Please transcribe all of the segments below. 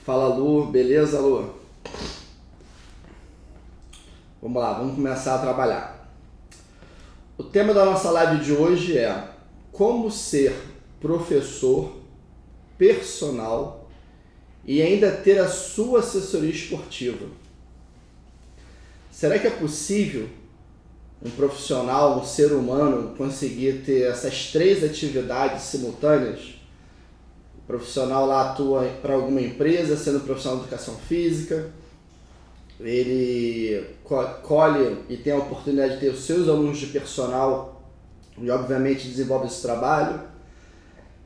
Fala, Lu, beleza, Lu? Vamos lá, vamos começar a trabalhar. O tema da nossa live de hoje é como ser professor personal e ainda ter a sua assessoria esportiva. Será que é possível um profissional, um ser humano, conseguir ter essas três atividades simultâneas? O profissional lá atua para alguma empresa, sendo profissional de educação física, ele colhe e tem a oportunidade de ter os seus alunos de personal e obviamente desenvolve esse trabalho,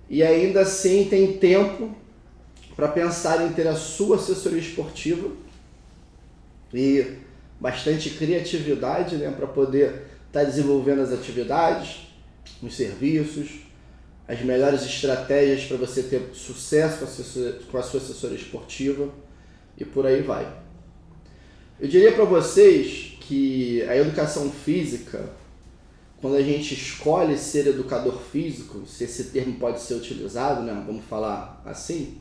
e ainda assim tem tempo para pensar em ter a sua assessoria esportiva e bastante criatividade, né, para poder estar desenvolvendo as atividades, os serviços, as melhores estratégias para você ter sucesso com a sua assessoria esportiva e por aí vai. Eu diria para vocês que a educação física, quando a gente escolhe ser educador físico, se esse termo pode ser utilizado, né, vamos falar assim,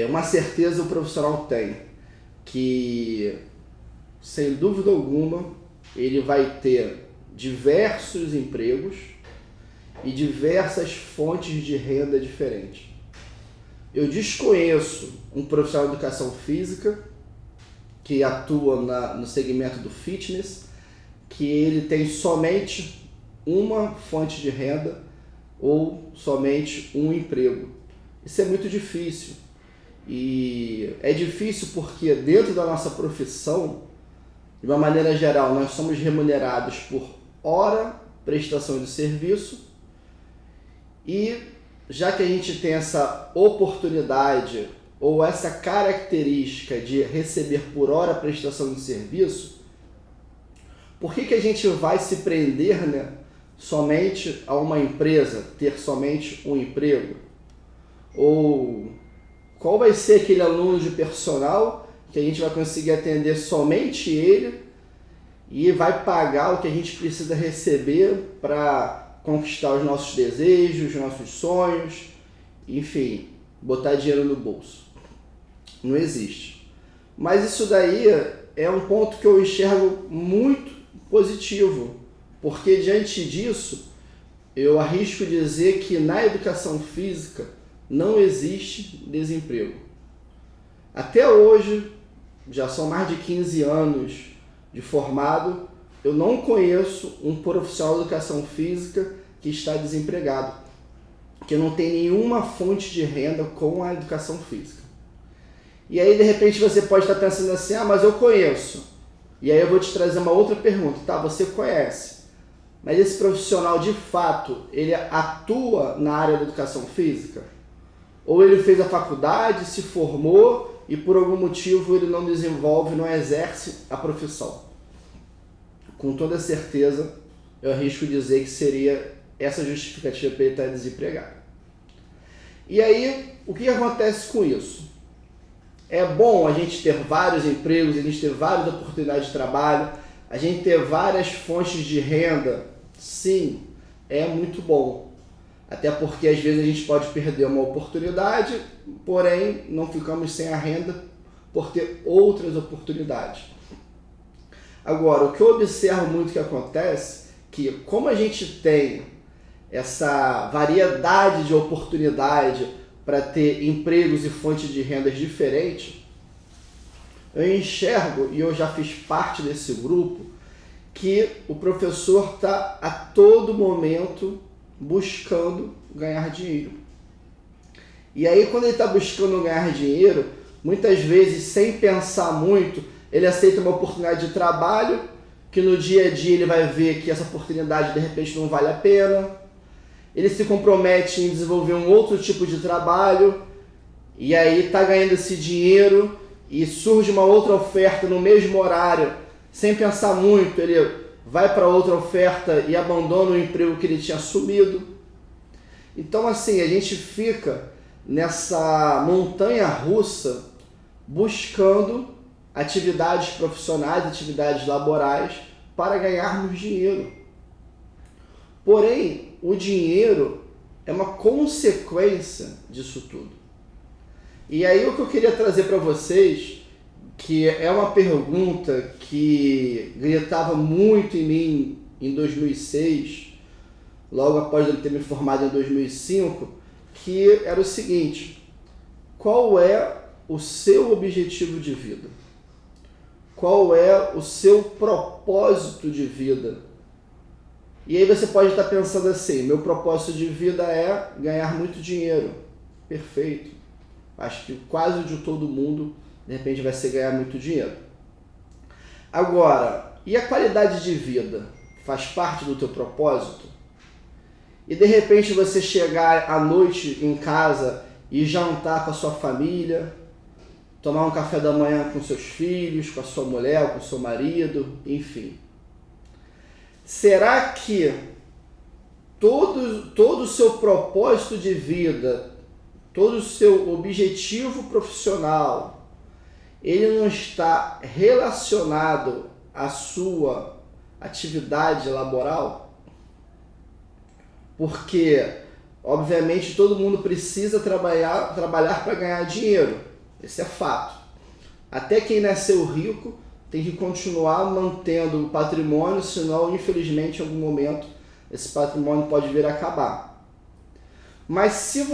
uma certeza o profissional tem, que sem dúvida alguma ele vai ter diversos empregos e diversas fontes de renda diferentes. Eu desconheço um profissional de educação física que atua no segmento do fitness, que ele tem somente uma fonte de renda ou somente um emprego. Isso é muito difícil. E é difícil porque dentro da nossa profissão, de uma maneira geral, nós somos remunerados por hora, prestação de serviço, e já que a gente tem essa oportunidade ou essa característica de receber por hora prestação de serviço, por que a gente vai se prender, né, somente a uma empresa, ter somente um emprego? Ou qual vai ser aquele aluno de personal que a gente vai conseguir atender somente ele e vai pagar o que a gente precisa receber para conquistar os nossos desejos, os nossos sonhos, enfim, botar dinheiro no bolso? Não existe. Mas isso daí é um ponto que eu enxergo muito positivo, porque diante disso eu arrisco dizer que na educação física não existe desemprego. Até hoje, já são mais de 15 anos de formado, eu não conheço um profissional de educação física que está desempregado, que não tem nenhuma fonte de renda com a educação física. E aí, de repente, você pode estar pensando assim, mas eu conheço. E aí eu vou te trazer uma outra pergunta. Tá, você conhece, mas esse profissional, de fato, ele atua na área da educação física? Ou ele fez a faculdade, se formou e por algum motivo ele não desenvolve, não exerce a profissão? Com toda certeza, eu arrisco dizer que seria essa justificativa para ele estar desempregado. E aí, o que acontece com isso? É bom a gente ter vários empregos, a gente ter várias oportunidades de trabalho, a gente ter várias fontes de renda? Sim, é muito bom. Até porque às vezes a gente pode perder uma oportunidade, porém não ficamos sem a renda por ter outras oportunidades. Agora, o que eu observo muito que acontece, que como a gente tem essa variedade de oportunidade para ter empregos e fontes de rendas diferentes, eu enxergo, e eu já fiz parte desse grupo, que o professor está a todo momento buscando ganhar dinheiro. E aí, quando ele está buscando ganhar dinheiro, muitas vezes, sem pensar muito, ele aceita uma oportunidade de trabalho, que no dia a dia ele vai ver que essa oportunidade de repente não vale a pena. Ele se compromete em desenvolver um outro tipo de trabalho, e aí está ganhando esse dinheiro, e surge uma outra oferta no mesmo horário, sem pensar muito, ele vai para outra oferta e abandona o emprego que ele tinha assumido. Então, assim, a gente fica nessa montanha russa buscando atividades profissionais, atividades laborais para ganharmos dinheiro. Porém, o dinheiro é uma consequência disso tudo. E aí o que eu queria trazer para vocês, que é uma pergunta que gritava muito em mim em 2006, logo após eu ter me formado em 2005, que era o seguinte: qual é o seu objetivo de vida? Qual é o seu propósito de vida? E aí você pode estar pensando assim: meu propósito de vida é ganhar muito dinheiro. Perfeito. Acho que quase de todo mundo, de repente, vai ser ganhar muito dinheiro. Agora, e a qualidade de vida? Faz parte do teu propósito? E de repente você chegar à noite em casa e jantar com a sua família, tomar um café da manhã com seus filhos, com a sua mulher, com o seu marido, enfim. Será que todo o seu propósito de vida, todo o seu objetivo profissional, ele não está relacionado à sua atividade laboral? Porque, obviamente, todo mundo precisa trabalhar para ganhar dinheiro. Esse é fato. Até quem nasceu rico tem que continuar mantendo o patrimônio, senão, infelizmente, em algum momento, esse patrimônio pode vir a acabar. Mas se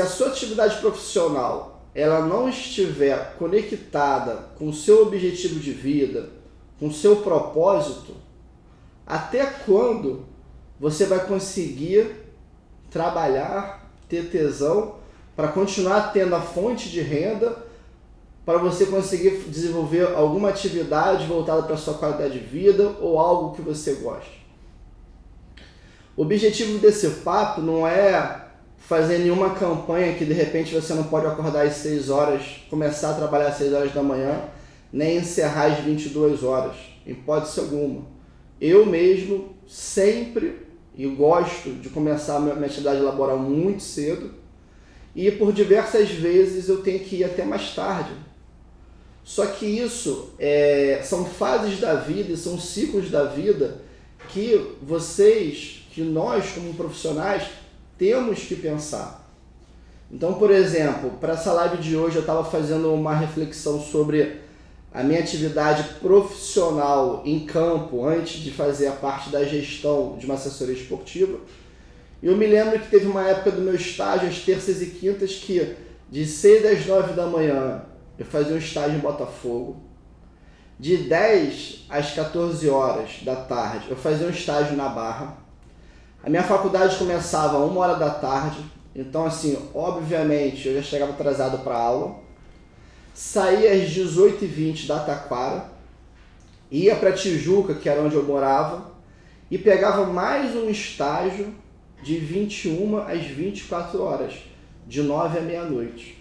a sua atividade profissional ela não estiver conectada com o seu objetivo de vida, com o seu propósito, até quando você vai conseguir trabalhar, ter tesão, para continuar tendo a fonte de renda, para você conseguir desenvolver alguma atividade voltada para a sua qualidade de vida ou algo que você goste? O objetivo desse papo não é fazer nenhuma campanha que de repente você não pode acordar às 6 horas, começar a trabalhar às 6 horas da manhã, nem encerrar às 22 horas, em hipótese alguma. Eu mesmo sempre gosto de começar a minha atividade laboral muito cedo, e por diversas vezes eu tenho que ir até mais tarde. Só que isso são fases da vida, são ciclos da vida que nós como profissionais temos que pensar. Então, por exemplo, para essa live de hoje eu estava fazendo uma reflexão sobre a minha atividade profissional em campo antes de fazer a parte da gestão de uma assessoria esportiva. Eu me lembro que teve uma época do meu estágio, às terças e quintas, que de 6 às 9 da manhã eu fazia um estágio em Botafogo. De 10 às 14 horas da tarde eu fazia um estágio na Barra. A minha faculdade começava às 1 hora da tarde, então assim, obviamente eu já chegava atrasado para a aula. Saía às 18h20 da Taquara, ia para Tijuca, que era onde eu morava, e pegava mais um estágio de 21 às 24 horas, de 9 à meia-noite.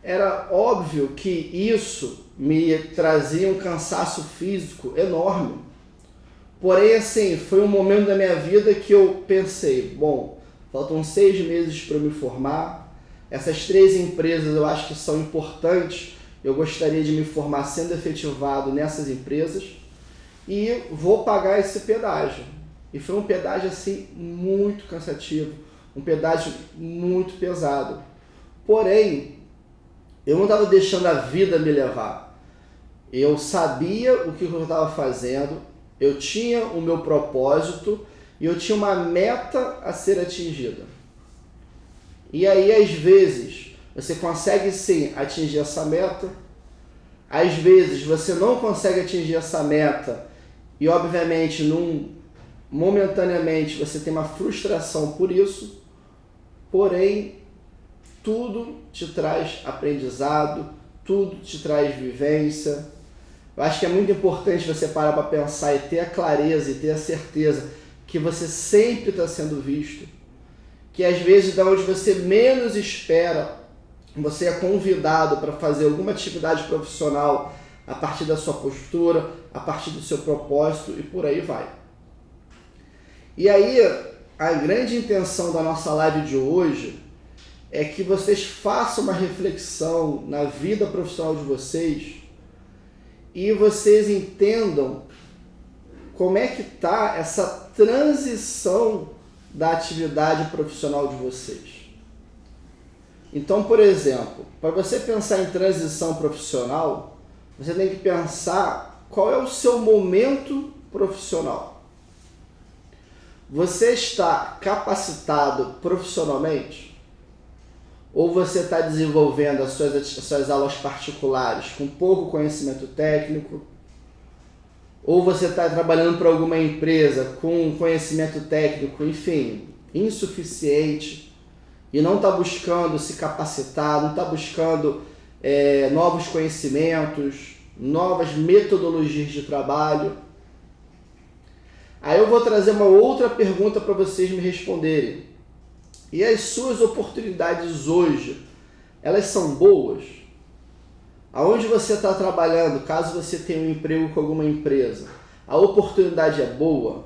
Era óbvio que isso me trazia um cansaço físico enorme. Porém, assim, foi um momento da minha vida que eu pensei, bom, faltam 6 meses para eu me formar, essas 3 empresas eu acho que são importantes, eu gostaria de me formar sendo efetivado nessas empresas e vou pagar esse pedágio. E foi um pedágio assim muito cansativo, um pedágio muito pesado. Porém, eu não estava deixando a vida me levar. Eu sabia o que eu estava fazendo, eu tinha o meu propósito e eu tinha uma meta a ser atingida. E aí, às vezes, você consegue sim atingir essa meta, às vezes você não consegue atingir essa meta e, obviamente, momentaneamente você tem uma frustração por isso, porém, tudo te traz aprendizado, tudo te traz vivência. Eu acho que é muito importante você parar para pensar e ter a clareza e ter a certeza que você sempre está sendo visto, que às vezes da onde você menos espera, você é convidado para fazer alguma atividade profissional a partir da sua postura, a partir do seu propósito e por aí vai. E aí, a grande intenção da nossa live de hoje é que vocês façam uma reflexão na vida profissional de vocês e vocês entendam como é que está essa transição da atividade profissional de vocês. Então, por exemplo, para você pensar em transição profissional, você tem que pensar qual é o seu momento profissional. Você está capacitado profissionalmente? Ou você está desenvolvendo as suas aulas particulares com pouco conhecimento técnico? Ou você está trabalhando para alguma empresa com conhecimento técnico, enfim, insuficiente e não está buscando se capacitar, não está buscando novos conhecimentos, novas metodologias de trabalho? Aí eu vou trazer uma outra pergunta para vocês me responderem. E as suas oportunidades hoje, elas são boas? Aonde você está trabalhando, caso você tenha um emprego com alguma empresa, a oportunidade é boa?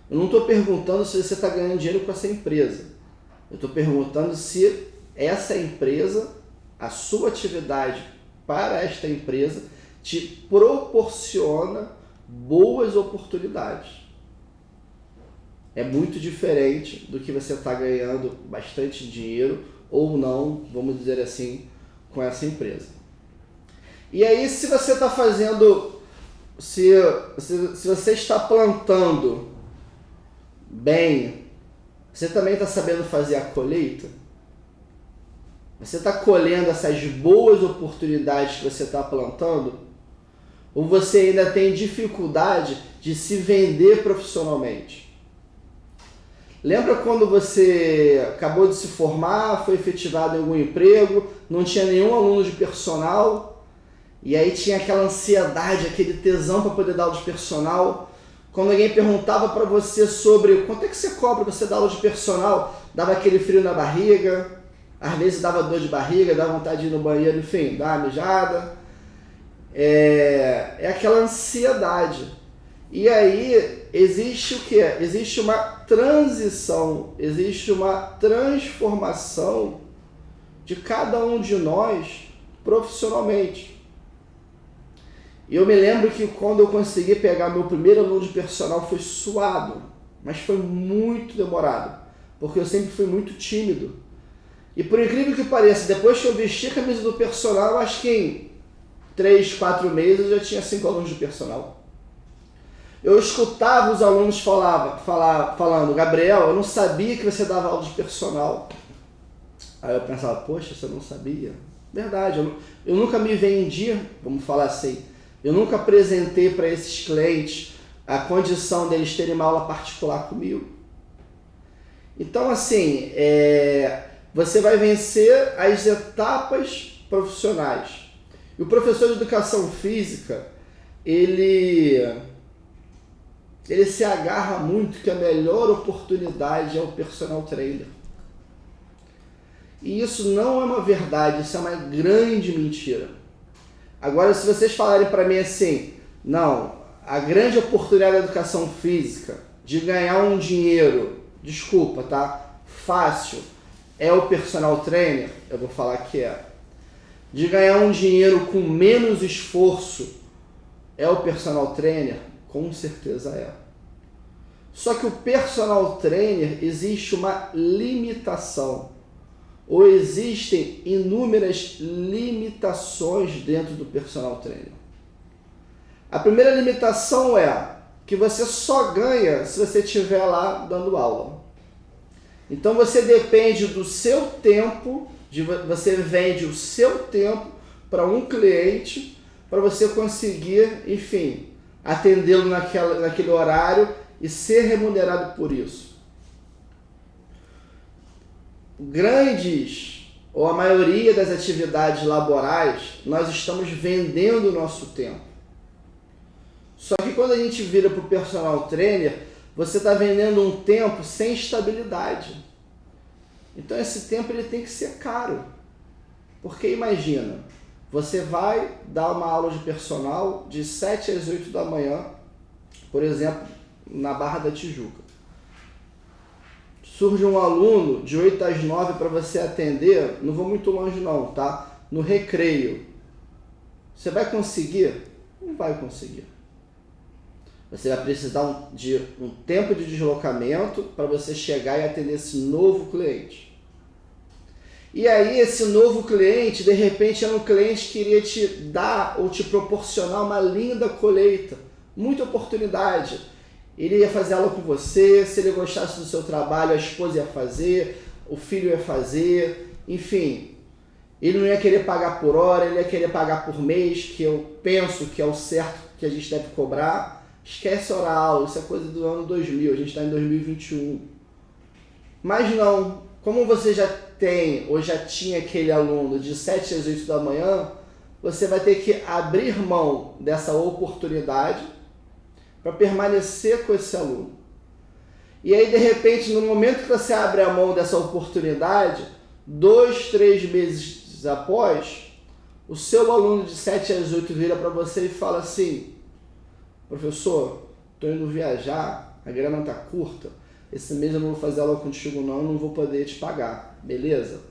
Eu não estou perguntando se você está ganhando dinheiro com essa empresa. Eu estou perguntando se essa empresa, a sua atividade para esta empresa, te proporciona boas oportunidades. É muito diferente do que você está ganhando bastante dinheiro ou não, vamos dizer assim, com essa empresa. E aí, se você está fazendo, se você está plantando bem, você também está sabendo fazer a colheita? Você está colhendo essas boas oportunidades que você está plantando? Ou você ainda tem dificuldade de se vender profissionalmente? Lembra quando você acabou de se formar, foi efetivado em algum emprego, não tinha nenhum aluno de personal, e aí tinha aquela ansiedade, aquele tesão para poder dar aula de personal? Quando alguém perguntava para você sobre quanto é que você cobra para você dar aula de personal, dava aquele frio na barriga, às vezes dava dor de barriga, dava vontade de ir no banheiro, enfim, dar uma mijada. É aquela ansiedade. E aí existe o quê? Existe uma transição, existe uma transformação de cada um de nós profissionalmente. E eu me lembro que quando eu consegui pegar meu primeiro aluno de personal foi suado, mas foi muito demorado, porque eu sempre fui muito tímido. E por incrível que pareça, depois que eu vesti a camisa do personal, eu acho que em 3, 4 meses eu já tinha 5 alunos de personal. Eu escutava os alunos falando, Gabriel, eu não sabia que você dava aula de personal. Aí eu pensava, poxa, você não sabia? Verdade, eu nunca me vendi, vamos falar assim, eu nunca apresentei para esses clientes a condição deles terem uma aula particular comigo. Então, assim, você vai vencer as etapas profissionais. E o professor de educação física, ele se agarra muito que a melhor oportunidade é o personal trainer. E isso não é uma verdade, isso é uma grande mentira. Agora, se vocês falarem para mim assim, não, a grande oportunidade da educação física de ganhar um dinheiro, desculpa, tá? Fácil, é o personal trainer, eu vou falar que é. De ganhar um dinheiro com menos esforço, é o personal trainer? Com certeza é. Só que o personal trainer existe uma limitação, ou existem inúmeras limitações dentro do personal trainer. A primeira limitação é que você só ganha se você estiver lá dando aula. Então você depende do seu tempo, você vende o seu tempo para um cliente para você conseguir, enfim, atendê-lo naquele horário e ser remunerado por isso. Grandes, ou a maioria das atividades laborais, nós estamos vendendo o nosso tempo. Só que quando a gente vira para o personal trainer, você está vendendo um tempo sem estabilidade. Então esse tempo ele tem que ser caro. Porque imagina, você vai dar uma aula de personal de 7 às 8 da manhã, por exemplo, na Barra da Tijuca. Surge um aluno de 8 às 9 para você atender, não vou muito longe não, tá? No recreio. Você vai conseguir? Não vai conseguir. Você vai precisar de um tempo de deslocamento para você chegar e atender esse novo cliente. E aí esse novo cliente, de repente, era um cliente que iria te dar ou te proporcionar uma linda colheita, muita oportunidade. Ele ia fazer aula com você, se ele gostasse do seu trabalho, a esposa ia fazer, o filho ia fazer, enfim. Ele não ia querer pagar por hora, ele ia querer pagar por mês, que eu penso que é o certo que a gente deve cobrar. Esquece hora aula, isso é coisa do ano 2000, a gente está em 2021. Mas não, como você já tem ou já tinha aquele aluno de 7 às 8 da manhã, você vai ter que abrir mão dessa oportunidade para permanecer com esse aluno. E aí, de repente, no momento que você abre a mão dessa oportunidade, 2, 3 meses após, o seu aluno de 7 às 8 vira para você e fala assim: professor, estou indo viajar, a grana está curta, esse mês eu não vou fazer aula contigo não vou poder te pagar, beleza?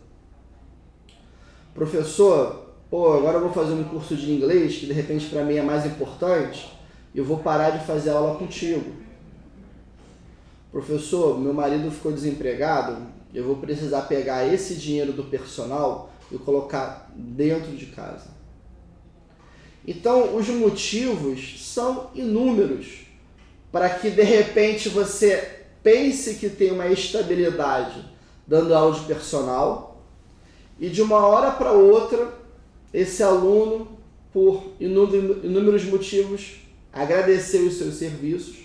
Professor, agora eu vou fazer um curso de inglês, que de repente para mim é mais importante, eu vou parar de fazer aula contigo. Professor, meu marido ficou desempregado, eu vou precisar pegar esse dinheiro do personal e colocar dentro de casa. Então, os motivos são inúmeros para que, de repente, você pense que tem uma estabilidade dando aula de personal e, de uma hora para outra, esse aluno, por inúmeros motivos, agradecer os seus serviços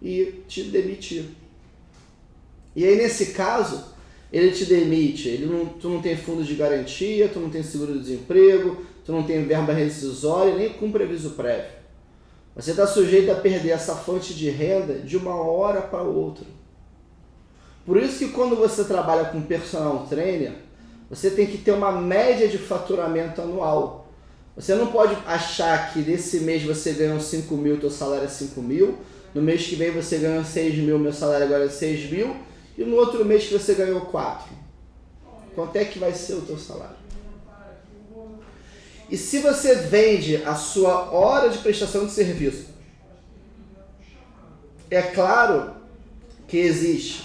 e te demitir. E aí, nesse caso, ele te demite, tu não tem fundo de garantia, tu não tem seguro-desemprego, tu não tem verba rescisória, nem cumpre aviso prévio. Você está sujeito a perder essa fonte de renda de uma hora para outra. Por isso que quando você trabalha com personal trainer, você tem que ter uma média de faturamento anual. Você não pode achar que nesse mês você ganhou 5 mil, teu salário é 5 mil, no mês que vem você ganhou 6 mil, meu salário agora é 6 mil, e no outro mês que você ganhou 4. Quanto é que vai ser o teu salário? E se você vende a sua hora de prestação de serviço, é claro que existe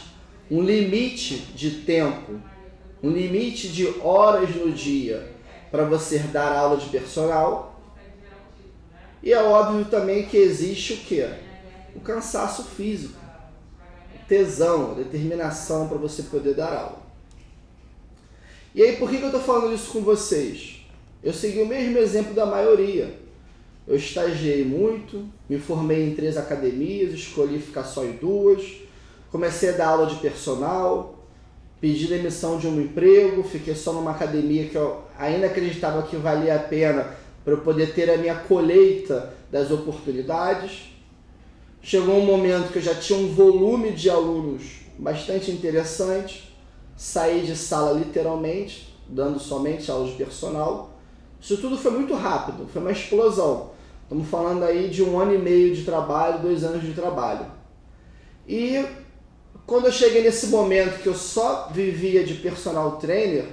um limite de tempo, um limite de horas no dia para você dar aula de personal. E é óbvio também que existe o quê? O cansaço físico, tesão, determinação para você poder dar aula. E aí, por que eu estou falando isso com vocês? Eu segui o mesmo exemplo da maioria. Eu estagiei muito, me formei em 3 academias, escolhi ficar só em 2, comecei a dar aula de personal, pedi demissão de um emprego, fiquei só numa academia que eu ainda acreditava que valia a pena para eu poder ter a minha colheita das oportunidades. Chegou um momento que eu já tinha um volume de alunos bastante interessante, saí de sala literalmente, dando somente aula de personal. Isso tudo foi muito rápido, foi uma explosão. Estamos falando aí de 1 ano e meio de trabalho, 2 anos de trabalho. E quando eu cheguei nesse momento que eu só vivia de personal trainer,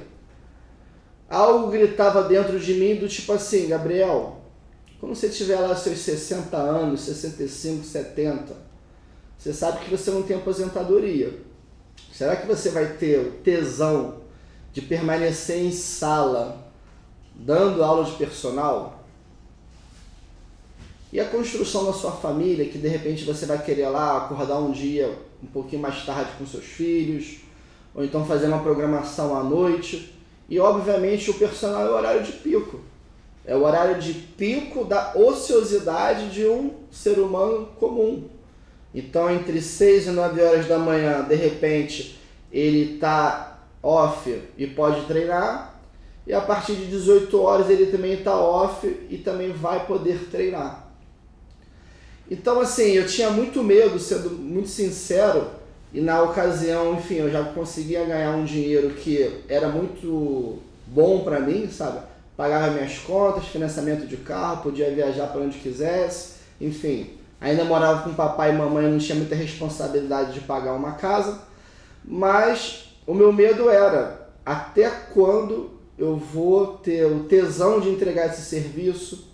algo gritava dentro de mim do tipo assim: Gabriel, quando você tiver lá seus 60 anos, 65, 70, você sabe que você não tem aposentadoria. Será que você vai ter o tesão de permanecer em sala dando aula de personal? E a construção da sua família, que de repente você vai querer lá acordar um dia um pouquinho mais tarde com seus filhos, ou então fazer uma programação à noite. E obviamente o personal é o horário de pico. É o horário de pico da ociosidade de um ser humano comum. Então, entre 6 e 9 horas da manhã, de repente, ele está off e pode treinar. E a partir de 18 horas ele também está off e também vai poder treinar. Então, assim, eu tinha muito medo, sendo muito sincero, e na ocasião, enfim, eu já conseguia ganhar um dinheiro que era muito bom para mim, sabe? Pagava minhas contas, financiamento de carro, podia viajar para onde quisesse, enfim. Ainda morava com papai e mamãe, não tinha muita responsabilidade de pagar uma casa, mas o meu medo era até quando eu vou ter o tesão de entregar esse serviço,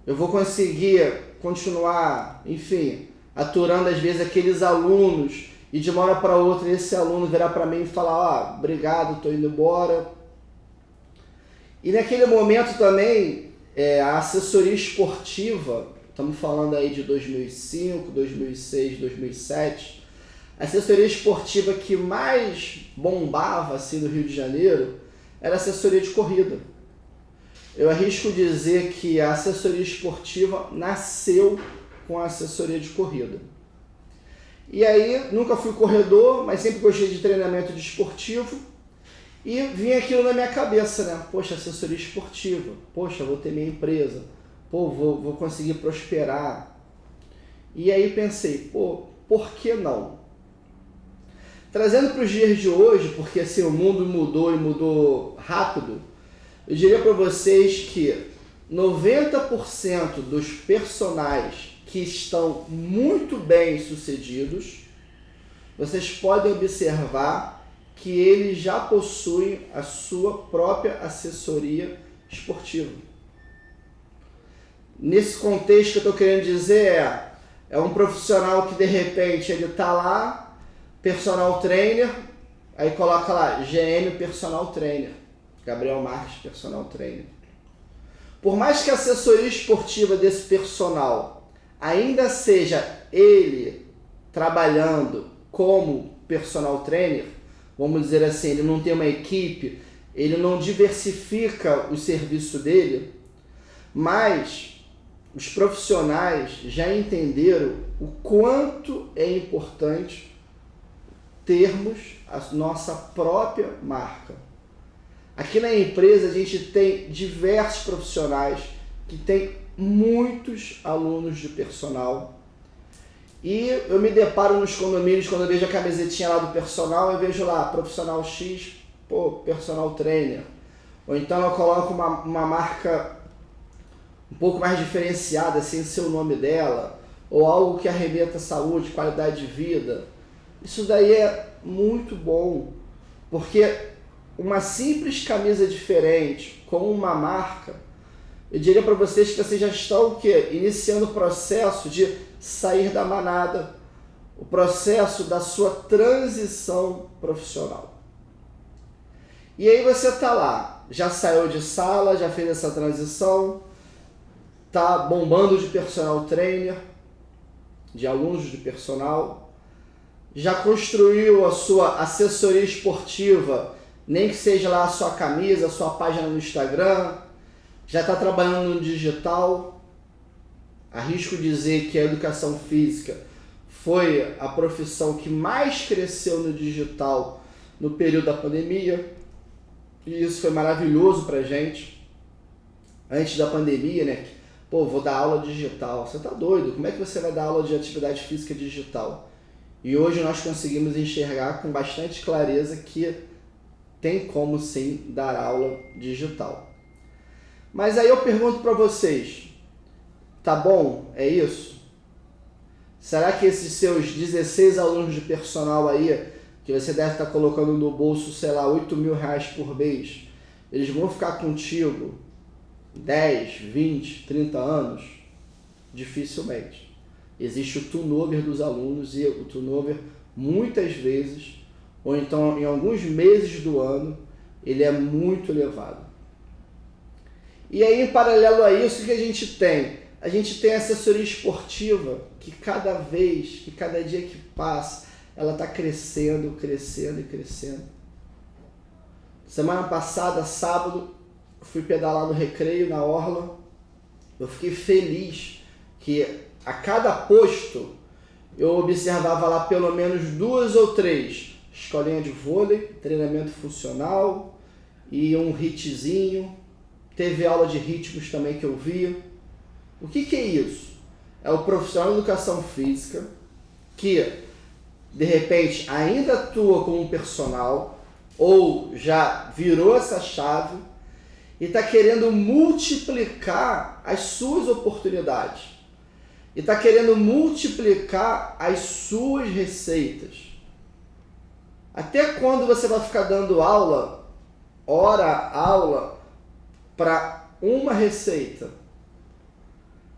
eu vou conseguir continuar, enfim, aturando às vezes aqueles alunos e de uma hora para outra esse aluno virar para mim e falar, obrigado, estou indo embora. E naquele momento também, a assessoria esportiva, estamos falando aí de 2005, 2006, 2007, a assessoria esportiva que mais bombava assim, no Rio de Janeiro era a assessoria de corrida. Eu arrisco dizer que a assessoria esportiva nasceu com a assessoria de corrida. E aí, nunca fui corredor, mas sempre gostei de treinamento de esportivo. E vinha aquilo na minha cabeça, né? Poxa, assessoria esportiva. Poxa, vou ter minha empresa. Pô, vou conseguir prosperar. E aí pensei, por que não? Trazendo para os dias de hoje, porque assim, o mundo mudou e mudou rápido, eu diria para vocês que 90% dos personagens que estão muito bem sucedidos, vocês podem observar que eles já possuem a sua própria assessoria esportiva. Nesse contexto que eu estou querendo dizer é um profissional que de repente ele está lá, personal trainer, aí coloca lá GM personal trainer, Gabriel Marques personal trainer. Por mais que a assessoria esportiva desse personal ainda seja ele trabalhando como personal trainer, vamos dizer assim, ele não tem uma equipe, ele não diversifica o serviço dele, mas os profissionais já entenderam o quanto é importante termos a nossa própria marca. Aqui na empresa a gente tem diversos profissionais que têm muitos alunos de personal. E eu me deparo nos condomínios, quando eu vejo a camisetinha lá do personal, eu vejo lá, profissional X, personal trainer. Ou então eu coloco uma marca um pouco mais diferenciada, sem ser o nome dela, ou algo que arremeta saúde, qualidade de vida. Isso daí é muito bom, porque uma simples camisa diferente com uma marca, eu diria para vocês que vocês já estão o quê? Iniciando o processo de sair da manada, o processo da sua transição profissional. E aí você está lá, já saiu de sala, já fez essa transição, está bombando de personal trainer, de alunos de personal, já construiu a sua assessoria esportiva, nem que seja lá a sua camisa, a sua página no Instagram, já está trabalhando no digital. Arrisco dizer que a educação física foi a profissão que mais cresceu no digital no período da pandemia, e isso foi maravilhoso para a gente. Antes da pandemia, né? Vou dar aula digital. Você tá doido? Como é que você vai dar aula de atividade física digital? E hoje nós conseguimos enxergar com bastante clareza que tem como sim dar aula digital. Mas aí eu pergunto para vocês, tá bom? É isso? Será que esses seus 16 alunos de personal aí, que você deve estar colocando no bolso, sei lá, R$8.000 por mês, eles vão ficar contigo 10, 20, 30 anos? Dificilmente. Existe o turnover dos alunos e o turnover muitas vezes, ou então em alguns meses do ano, ele é muito elevado. E aí, em paralelo a isso, o que a gente tem? A gente tem a assessoria esportiva que cada vez, que cada dia que passa, ela está crescendo, crescendo e crescendo. Semana passada, sábado, fui pedalar no Recreio, na Orla. Eu fiquei feliz que a cada posto eu observava lá pelo menos 2 ou 3 escolinha de vôlei, treinamento funcional e um hitzinho. Teve aula de ritmos também que eu vi. O que é isso? É o profissional de educação física que, de repente, ainda atua como personal ou já virou essa chave e está querendo multiplicar as suas oportunidades. E está querendo multiplicar as suas receitas. Até quando você vai ficar dando aula, aula, para uma receita?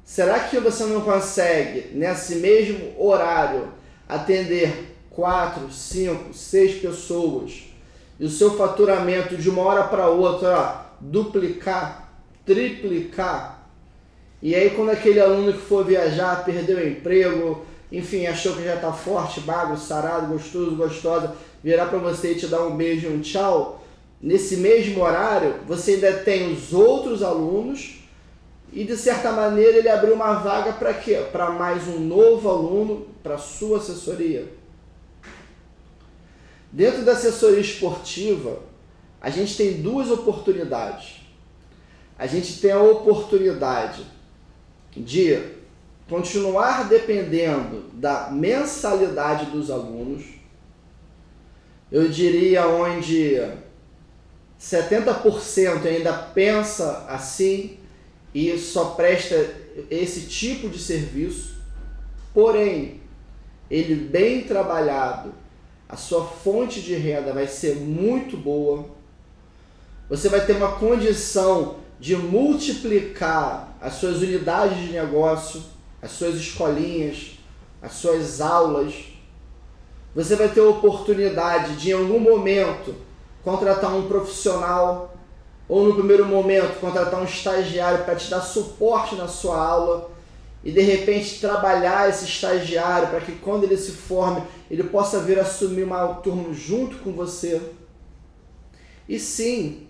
Será que você não consegue, nesse mesmo horário, atender 4, 5, 6 pessoas e o seu faturamento de uma hora para outra duplicar, triplicar, e aí quando aquele aluno que for viajar, perdeu o emprego, enfim, achou que já está forte, magro, sarado, gostoso, gostosa, virar para você e te dar um beijo e um tchau, nesse mesmo horário você ainda tem os outros alunos e de certa maneira ele abriu uma vaga para quê? Para mais um novo aluno para a sua assessoria. Dentro da assessoria esportiva, a gente tem duas oportunidades. A gente tem a oportunidade de continuar dependendo da mensalidade dos alunos. Eu diria onde 70% ainda pensa assim e só presta esse tipo de serviço. Porém, ele bem trabalhado, a sua fonte de renda vai ser muito boa. Você vai ter uma condição de multiplicar as suas unidades de negócio, as suas escolinhas, as suas aulas. Você vai ter a oportunidade de, em algum momento, contratar um profissional ou, no primeiro momento, contratar um estagiário para te dar suporte na sua aula e, de repente, trabalhar esse estagiário para que, quando ele se forme, ele possa vir assumir uma turma junto com você. E sim,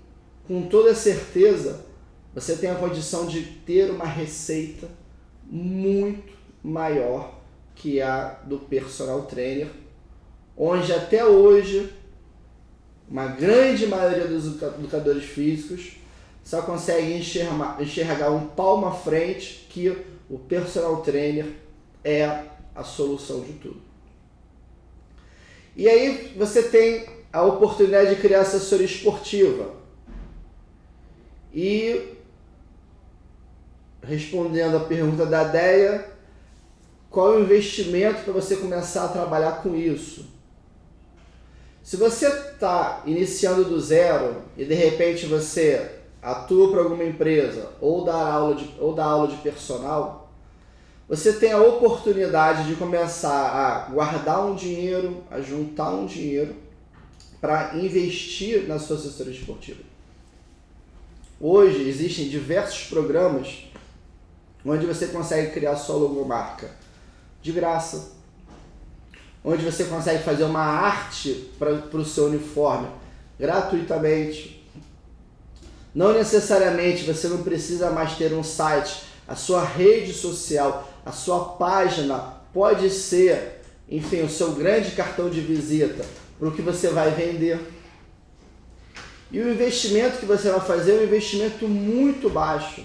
com toda certeza, você tem a condição de ter uma receita muito maior que a do personal trainer, onde até hoje uma grande maioria dos educadores físicos só consegue enxergar um palmo à frente que o personal trainer é a solução de tudo. E aí você tem a oportunidade de criar assessoria esportiva. E respondendo a pergunta da Deia, qual é o investimento para você começar a trabalhar com isso? Se você está iniciando do zero e de repente você atua para alguma empresa ou dá aula de personal, você tem a oportunidade de começar a guardar um dinheiro, a juntar um dinheiro para investir na sua assessoria esportiva. Hoje existem diversos programas onde você consegue criar sua logomarca de graça, onde você consegue fazer uma arte para o seu uniforme gratuitamente. Não necessariamente você não precisa mais ter um site, a sua rede social, a sua página pode ser, enfim, o seu grande cartão de visita para o que você vai vender. E o investimento que você vai fazer é um investimento muito baixo.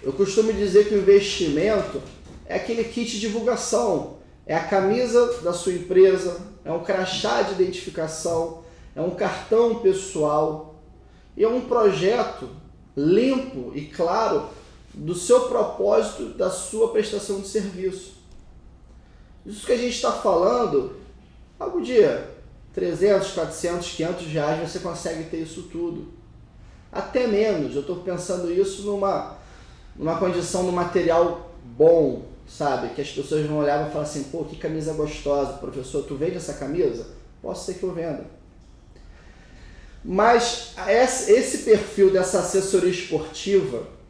Eu costumo dizer que o investimento é aquele kit de divulgação, é a camisa da sua empresa, é um crachá de identificação, é um cartão pessoal e é um projeto limpo e claro do seu propósito, da sua prestação de serviço. Isso que a gente está falando, algo de 300, 400, 500 reais você consegue ter isso tudo. Até menos, eu estou pensando isso numa condição do material bom, sabe? Que as pessoas vão olhar e vão falar assim, pô, que camisa gostosa, professor, tu vende essa camisa? Posso ser que eu venda. Mas esse perfil dessa assessoria esportiva,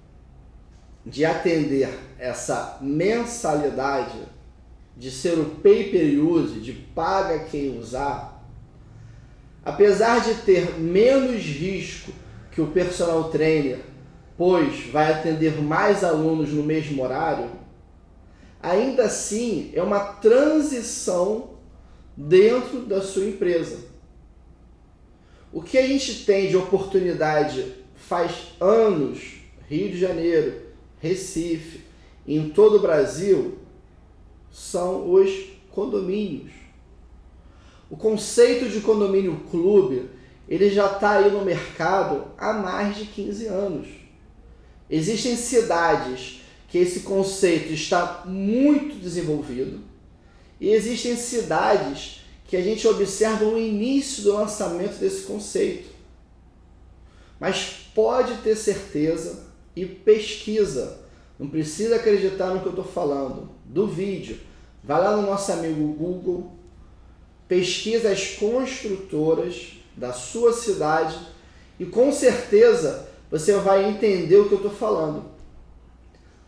de atender essa mensalidade, de ser o pay-per-use, de paga quem usar, apesar de ter menos risco que o personal trainer, pois vai atender mais alunos no mesmo horário, ainda assim é uma transição dentro da sua empresa. O que a gente tem de oportunidade faz anos, Rio de Janeiro, Recife, em todo o Brasil, são os condomínios. O conceito de condomínio clube, ele já está aí no mercado há mais de 15 anos. Existem cidades que esse conceito está muito desenvolvido e existem cidades que a gente observa o início do lançamento desse conceito. Mas pode ter certeza e pesquisa, não precisa acreditar no que eu estou falando, do vídeo. Vai lá no nosso amigo Google, pesquisa as construtoras da sua cidade e com certeza você vai entender o que eu estou falando.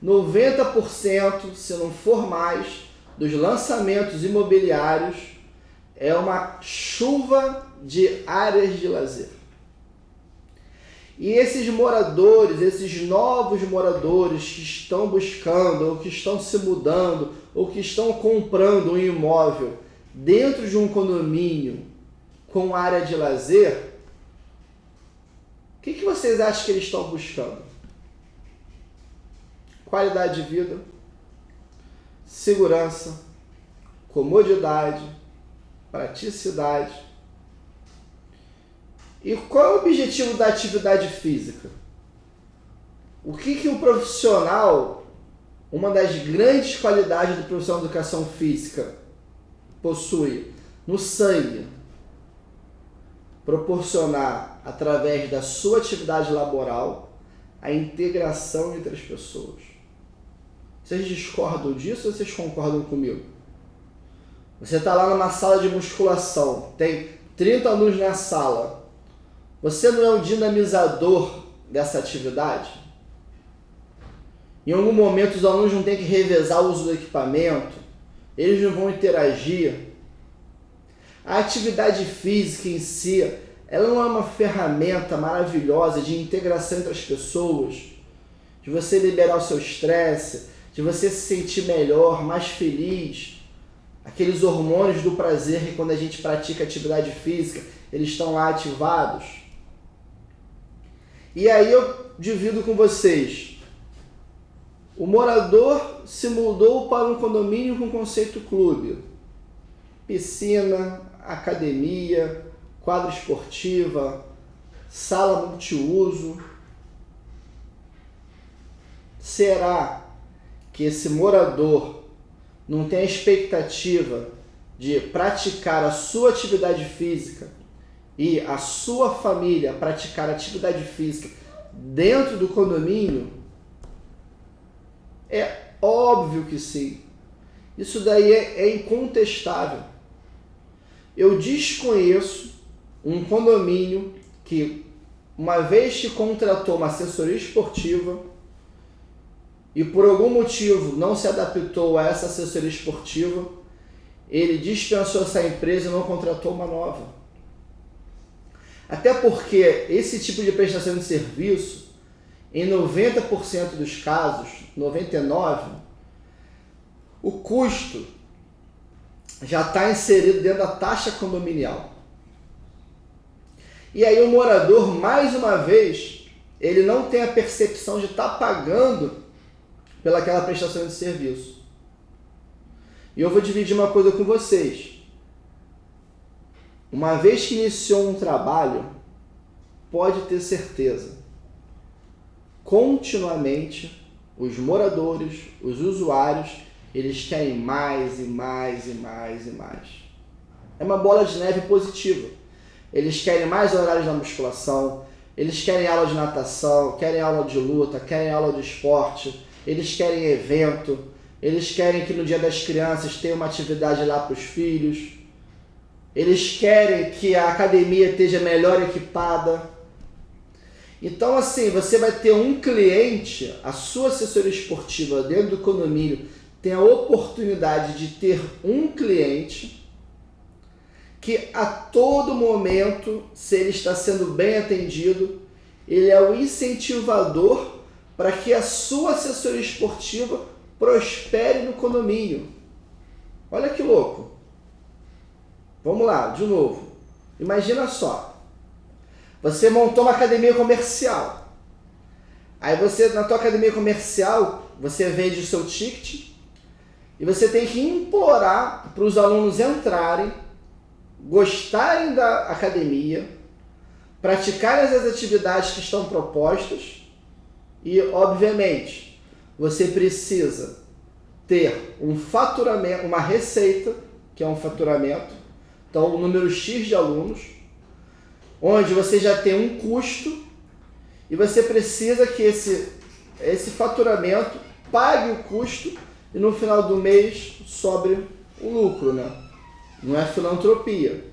90%, se não for mais, dos lançamentos imobiliários é uma chuva de áreas de lazer. E esses moradores, esses novos moradores que estão buscando, ou que estão se mudando, ou que estão comprando um imóvel dentro de um condomínio com área de lazer, o que vocês acham que eles estão buscando? Qualidade de vida, segurança, comodidade, praticidade. E qual é o objetivo da atividade física? O que o profissional, uma das grandes qualidades do profissional de educação física, possui no sangue? Proporcionar, através da sua atividade laboral, a integração entre as pessoas. Vocês discordam disso ou vocês concordam comigo? Você está lá numa sala de musculação, tem 30 alunos na sala. Você não é um dinamizador dessa atividade? Em algum momento os alunos não têm que revezar o uso do equipamento, eles não vão interagir. A atividade física em si, ela não é uma ferramenta maravilhosa de integração entre as pessoas, de você liberar o seu estresse, de você se sentir melhor, mais feliz. Aqueles hormônios do prazer que quando a gente pratica atividade física, eles estão lá ativados. E aí eu divido com vocês. O morador se mudou para um condomínio com conceito clube. Piscina, academia, quadra esportiva, sala multiuso. Será que esse morador não tem a expectativa de praticar a sua atividade física e a sua família praticar atividade física dentro do condomínio? É óbvio que sim. Isso daí é incontestável. Eu desconheço um condomínio que, uma vez que contratou uma assessoria esportiva e por algum motivo não se adaptou a essa assessoria esportiva, ele dispensou essa empresa e não contratou uma nova. Até porque esse tipo de prestação de serviço, em 90% dos casos, 99%, o custo já está inserido dentro da taxa condominial. E aí o morador, mais uma vez, ele não tem a percepção de estar pagando pelaquela prestação de serviço. E eu vou dividir uma coisa com vocês. Uma vez que iniciou um trabalho, pode ter certeza, continuamente, os moradores, os usuários, eles querem mais e mais e mais e mais. É uma bola de neve positiva. Eles querem mais horários na musculação, eles querem aula de natação, querem aula de luta, querem aula de esporte, eles querem evento, eles querem que no Dia das Crianças tenha uma atividade lá para os filhos, eles querem que a academia esteja melhor equipada. Então, assim, você vai ter um cliente, a sua assessoria esportiva dentro do condomínio tem a oportunidade de ter um cliente que a todo momento, se ele está sendo bem atendido, ele é o incentivador para que a sua assessoria esportiva prospere no condomínio. Olha que louco. Vamos lá, de novo. Imagina só. Você montou uma academia comercial. Aí você, na tua academia comercial, você vende o seu ticket e você tem que implorar para os alunos entrarem, gostarem da academia, praticarem as atividades que estão propostas e, obviamente, você precisa ter um faturamento, uma receita, que é um faturamento, então um número X de alunos, onde você já tem um custo e você precisa que esse faturamento pague o custo e no final do mês sobre o lucro, né? não é filantropia.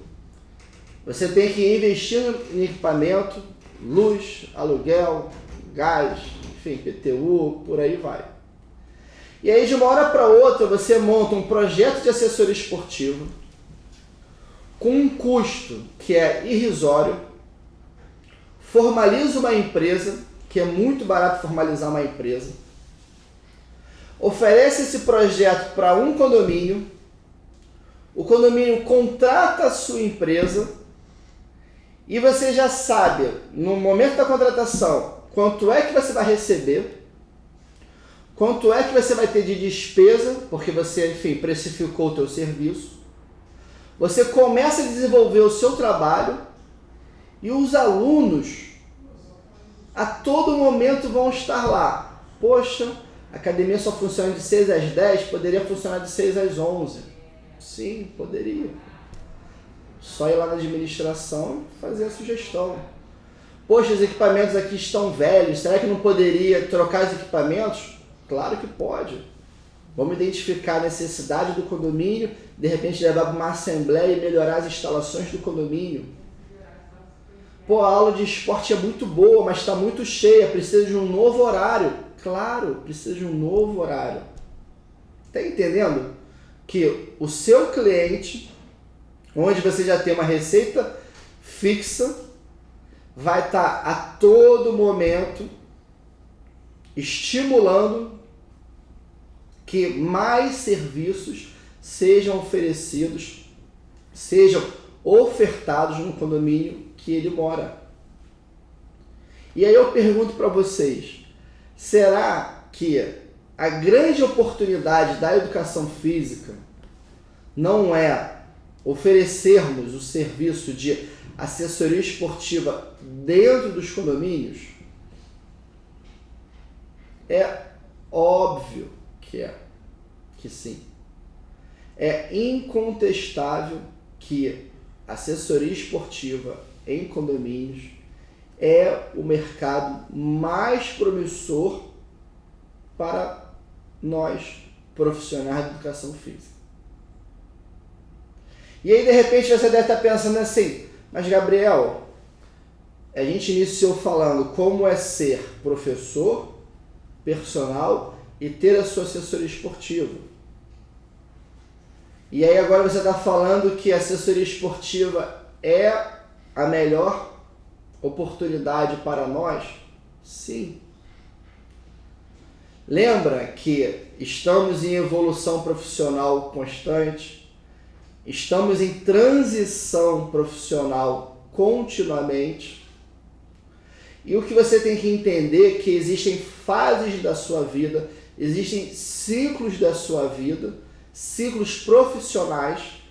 Você tem que investir em equipamento, luz, aluguel, gás, enfim, PTU, por aí vai. E aí de uma hora para outra você monta um projeto de assessoria esportiva com um custo que é irrisório, formaliza uma empresa, que é muito barato formalizar uma empresa, oferece esse projeto para um condomínio, o condomínio contrata a sua empresa e você já sabe, no momento da contratação, quanto é que você vai receber, quanto é que você vai ter de despesa, porque você, enfim, precificou o teu serviço. Você começa a desenvolver o seu trabalho e os alunos a todo momento vão estar lá. Poxa, a academia só funciona de 6 às 10, poderia funcionar de 6 às 11. Sim, poderia. Só ir lá na administração e fazer a sugestão. Poxa, os equipamentos aqui estão velhos, será que não poderia trocar os equipamentos? Claro que pode. Vamos identificar a necessidade do condomínio, de repente levar para uma assembleia e melhorar as instalações do condomínio. Pô, a aula de esporte é muito boa, mas está muito cheia, precisa de um novo horário. Claro, precisa de um novo horário. Está entendendo? Que o seu cliente, onde você já tem uma receita fixa, vai estar a todo momento estimulando que mais serviços sejam oferecidos, sejam ofertados no condomínio que ele mora. E aí eu pergunto para vocês, será que a grande oportunidade da educação física não é oferecermos o serviço de assessoria esportiva dentro dos condomínios? É óbvio que sim. É incontestável que assessoria esportiva em condomínios é o mercado mais promissor para nós, profissionais de educação física. E aí, de repente, você deve estar pensando assim, mas Gabriel, a gente iniciou falando como é ser professor, personal e ter a sua assessoria esportiva. E aí agora você está falando que a assessoria esportiva é a melhor oportunidade para nós? Sim. Lembra que estamos em evolução profissional constante, estamos em transição profissional continuamente, e o que você tem que entender é que existem fases da sua vida, existem ciclos da sua vida, ciclos profissionais,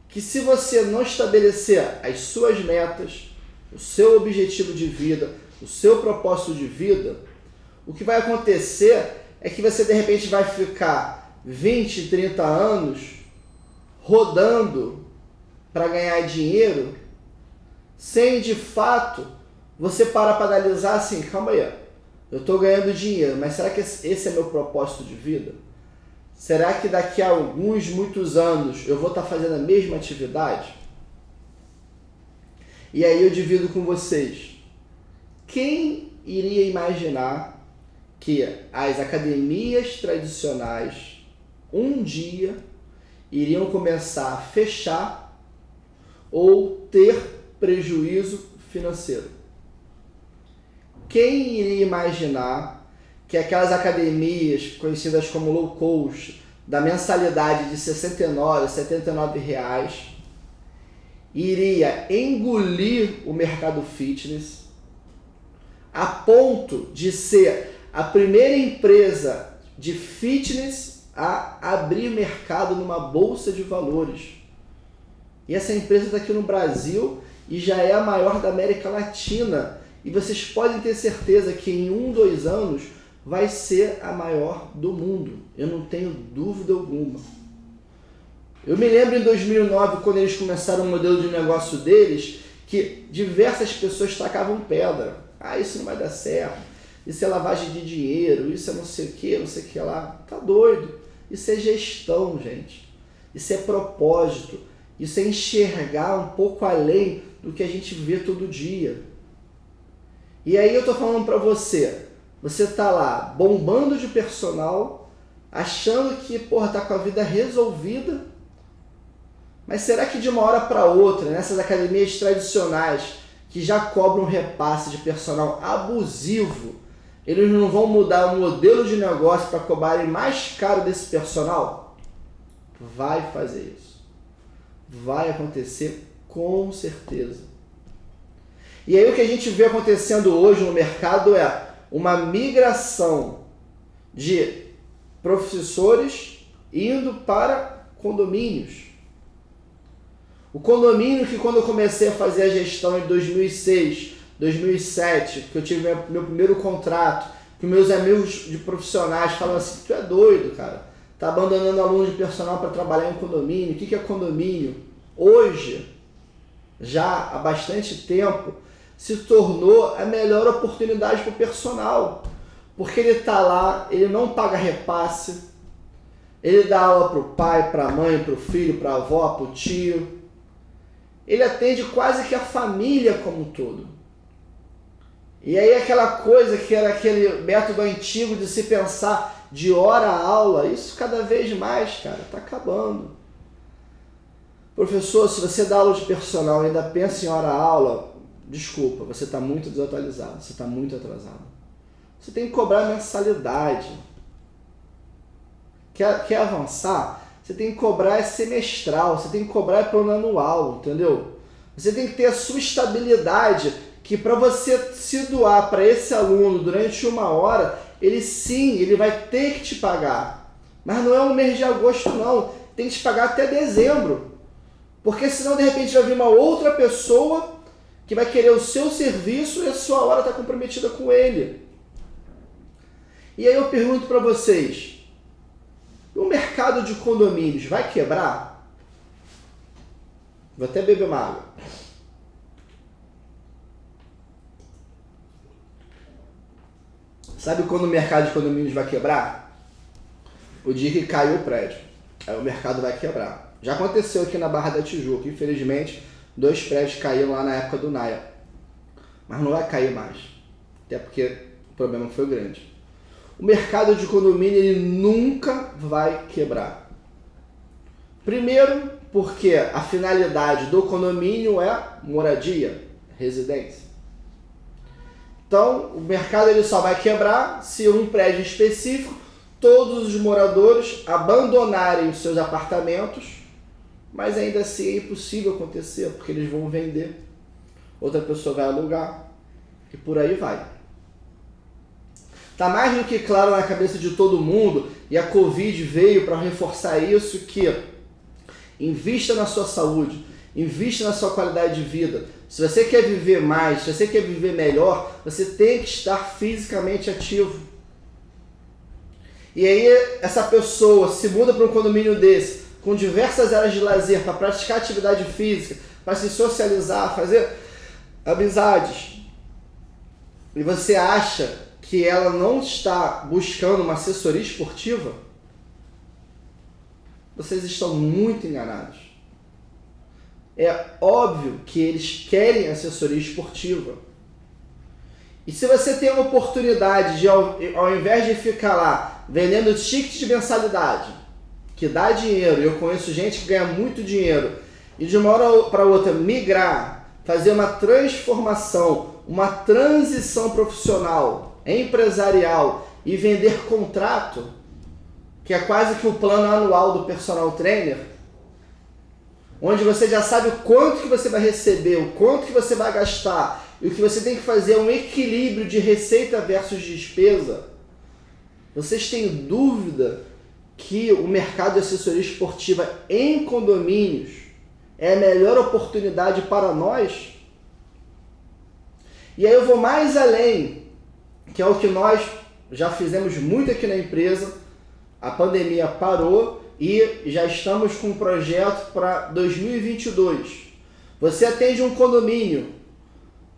que se você não estabelecer as suas metas, o seu objetivo de vida, o seu propósito de vida, o que vai acontecer é que você de repente vai ficar 20, 30 anos rodando para ganhar dinheiro, sem de fato você parar para analisar assim, calma aí, eu estou ganhando dinheiro, mas será que esse é meu propósito de vida? Será que daqui a muitos anos eu vou estar fazendo a mesma atividade? E aí eu divido com vocês. Quem iria imaginar que as academias tradicionais um dia iriam começar a fechar ou ter prejuízo financeiro? Quem iria imaginar que aquelas academias conhecidas como low cost, da mensalidade de R$ 69, R$ 79, iria engolir o mercado fitness a ponto de ser a primeira empresa de fitness a abrir mercado numa bolsa de valores? E essa empresa está aqui no Brasil e já é a maior da América Latina. E vocês podem ter certeza que em 1, 2 anos vai ser a maior do mundo. Eu não tenho dúvida alguma. Eu me lembro em 2009, quando eles começaram o modelo de negócio deles, que diversas pessoas tacavam pedra. Ah, isso não vai dar certo. Isso é lavagem de dinheiro, isso é não sei o que, não sei o que lá. Tá doido. Isso é gestão, gente. Isso é propósito. Isso é enxergar um pouco além do que a gente vê todo dia. E aí eu tô falando para você tá lá bombando de personal, achando que, porra, tá com a vida resolvida, mas será que de uma hora para outra, nessas academias tradicionais, que já cobram repasse de personal abusivo, eles não vão mudar o modelo de negócio para cobrarem mais caro desse personal? Vai fazer isso. Vai acontecer com certeza. E aí o que a gente vê acontecendo hoje no mercado é uma migração de professores indo para condomínios. O condomínio que quando eu comecei a fazer a gestão em 2006, 2007, que eu tive meu primeiro contrato, que meus amigos de profissionais falam assim, tu é doido, cara, tá abandonando aluno de personal para trabalhar em condomínio, o que é condomínio? Hoje, já há bastante tempo, se tornou a melhor oportunidade para o personal, porque ele está lá, ele não paga repasse, ele dá aula para o pai, para a mãe, para o filho, para a avó, para o tio, ele atende quase que a família como um todo. E aí aquela coisa que era aquele método antigo de se pensar de hora a aula, isso cada vez mais, cara, está acabando. Professor, se você dá aula de personal e ainda pensa em hora a aula, desculpa, você está muito desatualizado, você está muito atrasado. Você tem que cobrar mensalidade. Quer avançar? Você tem que cobrar semestral, você tem que cobrar plano anual, entendeu? Você tem que ter a sua estabilidade, que para você se doar para esse aluno durante uma hora, ele vai ter que te pagar. Mas não é um mês de agosto não, tem que te pagar até dezembro. Porque senão de repente vai vir uma outra pessoa que vai querer o seu serviço e a sua hora está comprometida com ele. E aí eu pergunto para vocês, o mercado de condomínios vai quebrar? Vou até beber uma água. Sabe quando o mercado de condomínios vai quebrar? O dia que caiu o prédio. Aí o mercado vai quebrar. Já aconteceu aqui na Barra da Tijuca. Infelizmente, 2 prédios caíram lá na época do Naia. Mas não vai cair mais. Até porque o problema foi grande. O mercado de condomínio ele nunca vai quebrar. Primeiro, porque a finalidade do condomínio é moradia, residência. Então, o mercado ele só vai quebrar se um prédio específico, todos os moradores abandonarem os seus apartamentos, mas ainda assim é impossível acontecer, porque eles vão vender, outra pessoa vai alugar e por aí vai. Está mais do que claro na cabeça de todo mundo, e a Covid veio para reforçar isso, que invista na sua saúde, invista na sua qualidade de vida. Se você quer viver mais, se você quer viver melhor, você tem que estar fisicamente ativo. E aí essa pessoa se muda para um condomínio desse, com diversas áreas de lazer, para praticar atividade física, para se socializar, fazer amizades. E você acha que ela não está buscando uma assessoria esportiva? Vocês estão muito enganados. É óbvio que eles querem assessoria esportiva. E se você tem uma oportunidade de, ao invés de ficar lá vendendo ticket de mensalidade, que dá dinheiro, eu conheço gente que ganha muito dinheiro, e de uma hora para outra migrar, fazer uma transformação, uma transição profissional, empresarial e vender contrato, que é quase que o plano anual do personal trainer, onde você já sabe o quanto que você vai receber, o quanto que você vai gastar, e o que você tem que fazer é um equilíbrio de receita versus despesa. Vocês têm dúvida que o mercado de assessoria esportiva em condomínios é a melhor oportunidade para nós? E aí eu vou mais além, que é o que nós já fizemos muito aqui na empresa. A pandemia parou e já estamos com um projeto para 2022. Você atende um condomínio,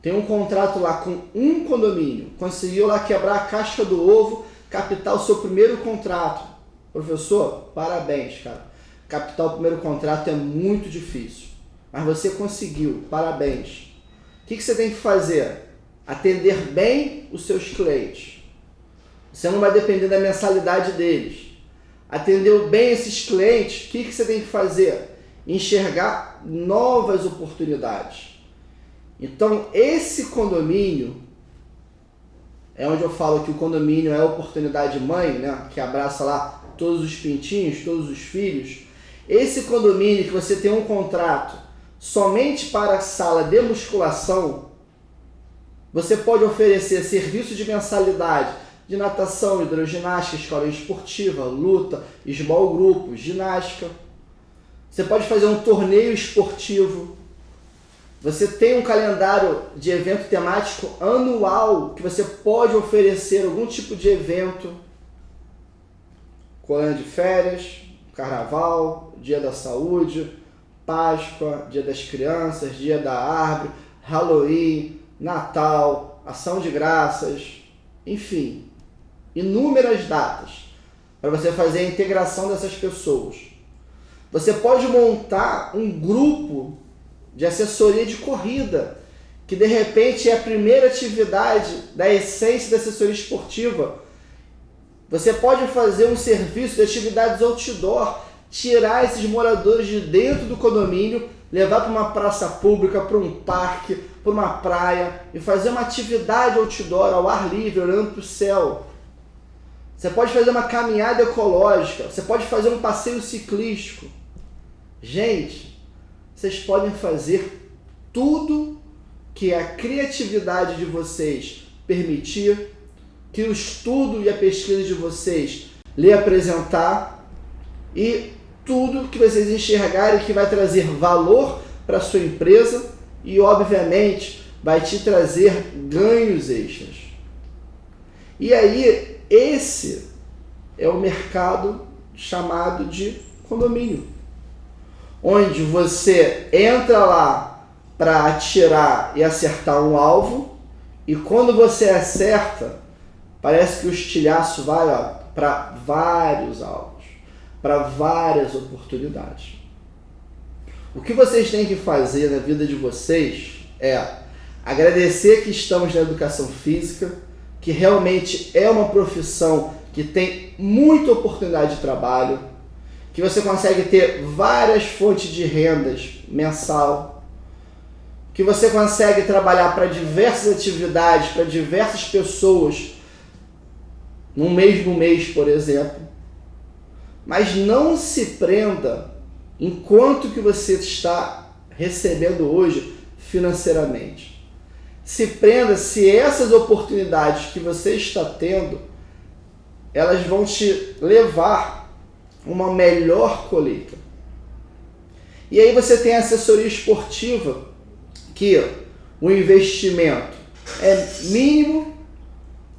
tem um contrato lá com um condomínio, conseguiu lá quebrar a casca do ovo, captar o seu primeiro contrato. Professor, parabéns, cara. captar o primeiro contrato é muito difícil, mas você conseguiu, parabéns. O que você tem que fazer? Atender bem os seus clientes. Você não vai depender da mensalidade deles. Atendeu bem esses clientes, o que você tem que fazer? Enxergar novas oportunidades. Então, esse condomínio, é onde eu falo que o condomínio é a oportunidade mãe, né? Que abraça lá todos os pintinhos, todos os filhos. Esse condomínio que você tem um contrato somente para a sala de musculação, você pode oferecer serviço de mensalidade de natação, hidroginástica, escola esportiva, luta, small group, ginástica. Você pode fazer um torneio esportivo. Você tem um calendário de evento temático anual que você pode oferecer algum tipo de evento. Colônia de férias, carnaval, dia da saúde, Páscoa, dia das crianças, dia da árvore, Halloween, Natal, ação de graças, enfim, inúmeras datas para você fazer a integração dessas pessoas. Você pode montar um grupo de assessoria de corrida, que de repente é a primeira atividade da essência da assessoria esportiva. Você pode fazer um serviço de atividades outdoor, tirar esses moradores de dentro do condomínio, levar para uma praça pública, para um parque, para uma praia e fazer uma atividade outdoor ao ar livre, olhando para o céu. Você pode fazer uma caminhada ecológica, você pode fazer um passeio ciclístico. Gente, vocês podem fazer tudo que a criatividade de vocês permitir, que o estudo e a pesquisa de vocês lhe apresentar e tudo que vocês enxergarem que vai trazer valor para a sua empresa e, obviamente, vai te trazer ganhos extras. E aí, esse é o mercado chamado de condomínio, onde você entra lá para atirar e acertar um alvo, e quando você acerta, parece que o estilhaço vai para vários alvos, para várias oportunidades. O que vocês têm que fazer na vida de vocês é agradecer que estamos na educação física, que realmente é uma profissão que tem muita oportunidade de trabalho, que você consegue ter várias fontes de rendas mensal, que você consegue trabalhar para diversas atividades, para diversas pessoas, no mesmo mês, por exemplo. Mas não se prenda enquanto que você está recebendo hoje financeiramente. Se prenda se essas oportunidades que você está tendo, elas vão te levar a uma melhor colheita. E aí você tem a assessoria esportiva, que o investimento é mínimo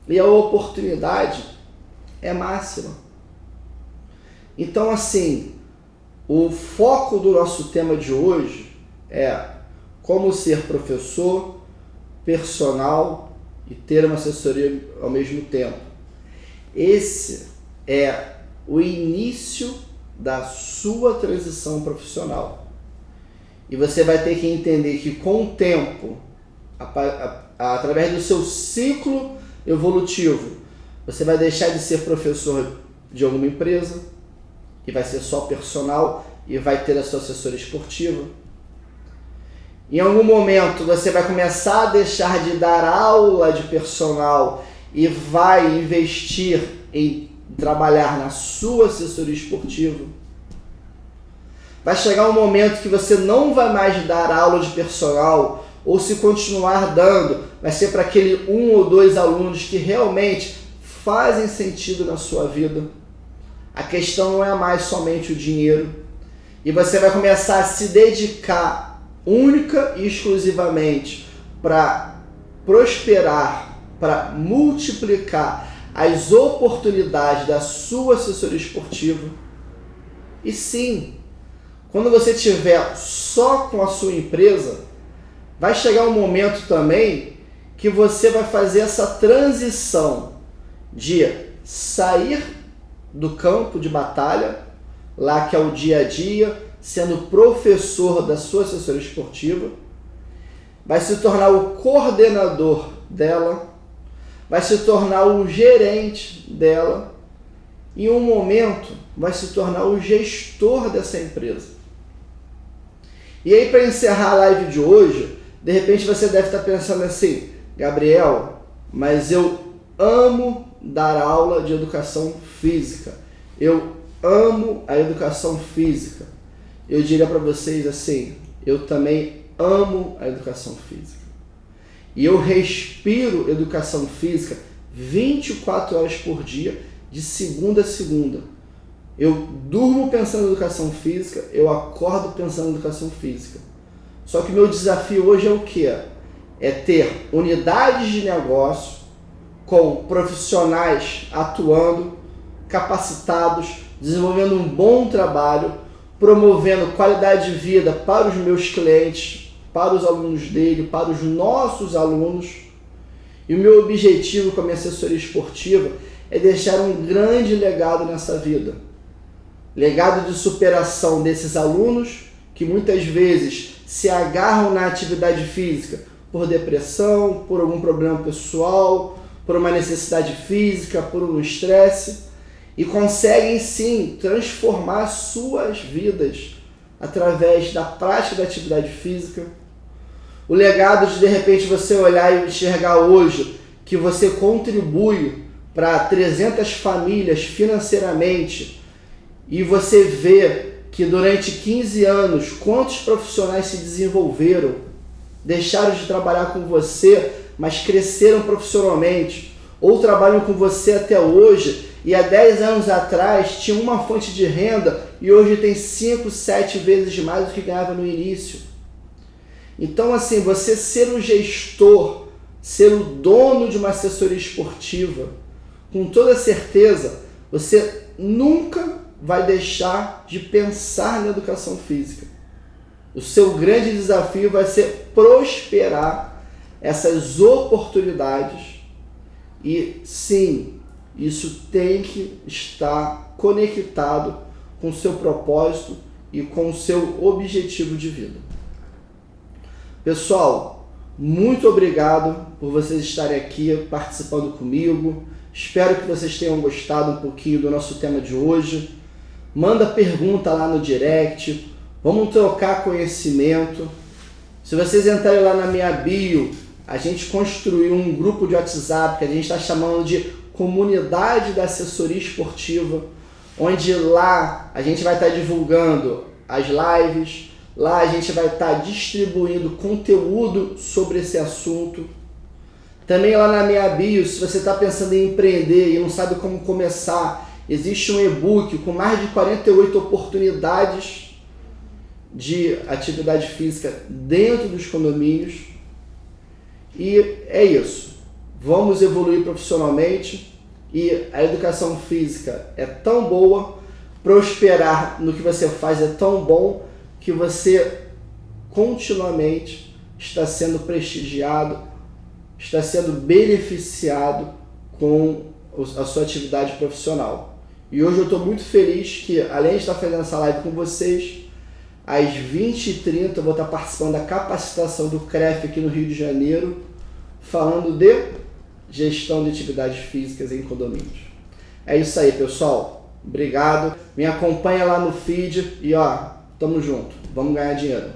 e a oportunidade é máxima. Então, assim, o foco do nosso tema de hoje é como ser professor, personal e ter uma assessoria ao mesmo tempo. Esse é o início da sua transição profissional. E você vai ter que entender que com o tempo, através do seu ciclo evolutivo, você vai deixar de ser professor de alguma empresa e vai ser só personal e vai ter a sua assessoria esportiva. Em algum momento você vai começar a deixar de dar aula de personal e vai investir em trabalhar na sua assessoria esportiva. Vai chegar um momento que você não vai mais dar aula de personal, ou se continuar dando, vai ser para aquele 1 ou 2 alunos que realmente fazem sentido na sua vida. A questão não é mais somente o dinheiro. E você vai começar a se dedicar única e exclusivamente para prosperar, para multiplicar as oportunidades da sua assessoria esportiva. E sim, quando você estiver só com a sua empresa, vai chegar um momento também que você vai fazer essa transição de sair do campo de batalha lá que é o dia a dia, sendo professor da sua assessoria esportiva, vai se tornar o coordenador dela, vai se tornar o gerente dela, e em um momento vai se tornar o gestor dessa empresa. E aí, para encerrar a live de hoje, de repente você deve estar pensando assim: Gabriel, mas eu amo dar aula de educação física, eu amo a educação física. Eu diria para vocês assim: eu também amo a educação física. E eu respiro educação física 24 horas por dia, de segunda a segunda. Eu durmo pensando em educação física, eu acordo pensando em educação física. Só que o meu desafio hoje é o quê? É ter unidades de negócio com profissionais atuando, capacitados, desenvolvendo um bom trabalho, promovendo qualidade de vida para os meus clientes, para os alunos dele, para os nossos alunos. E o meu objetivo com a minha assessoria esportiva é deixar um grande legado nessa vida. Legado de superação desses alunos que muitas vezes se agarram na atividade física por depressão, por algum problema pessoal, por uma necessidade física, por um estresse, e conseguem sim transformar suas vidas através da prática da atividade física. O legado de repente você olhar e enxergar hoje que você contribui para 300 famílias financeiramente, e você vê que durante 15 anos quantos profissionais se desenvolveram, deixaram de trabalhar com você, mas cresceram profissionalmente, ou trabalham com você até hoje, e há 10 anos atrás tinha uma fonte de renda e hoje tem 5, 7 vezes mais do que ganhava no início. Então assim, você ser o gestor, ser o dono de uma assessoria esportiva, com toda certeza, você nunca vai deixar de pensar na educação física. O seu grande desafio vai ser prosperar essas oportunidades, e sim, isso tem que estar conectado com o seu propósito e com o seu objetivo de vida. Pessoal, muito obrigado por vocês estarem aqui participando comigo. Espero que vocês tenham gostado um pouquinho do nosso tema de hoje. Manda pergunta lá no direct, vamos trocar conhecimento. Se vocês entrarem lá na minha bio, a gente construiu um grupo de WhatsApp que a gente está chamando de Comunidade da Assessoria Esportiva, onde lá a gente vai estar divulgando as lives, lá a gente vai estar distribuindo conteúdo sobre esse assunto. Também lá na minha bio, se você está pensando em empreender e não sabe como começar, existe um e-book com mais de 48 oportunidades de atividade física dentro dos condomínios. E é isso. Vamos evoluir profissionalmente, e a educação física é tão boa, prosperar no que você faz é tão bom, que você continuamente está sendo prestigiado, está sendo beneficiado com a sua atividade profissional. E hoje eu estou muito feliz que, além de estar fazendo essa live com vocês, às 20h30 eu vou estar participando da capacitação do CREF aqui no Rio de Janeiro, falando de gestão de atividades físicas em condomínios. É isso aí, pessoal. Obrigado. Me acompanha lá no feed e tamo junto. Vamos ganhar dinheiro.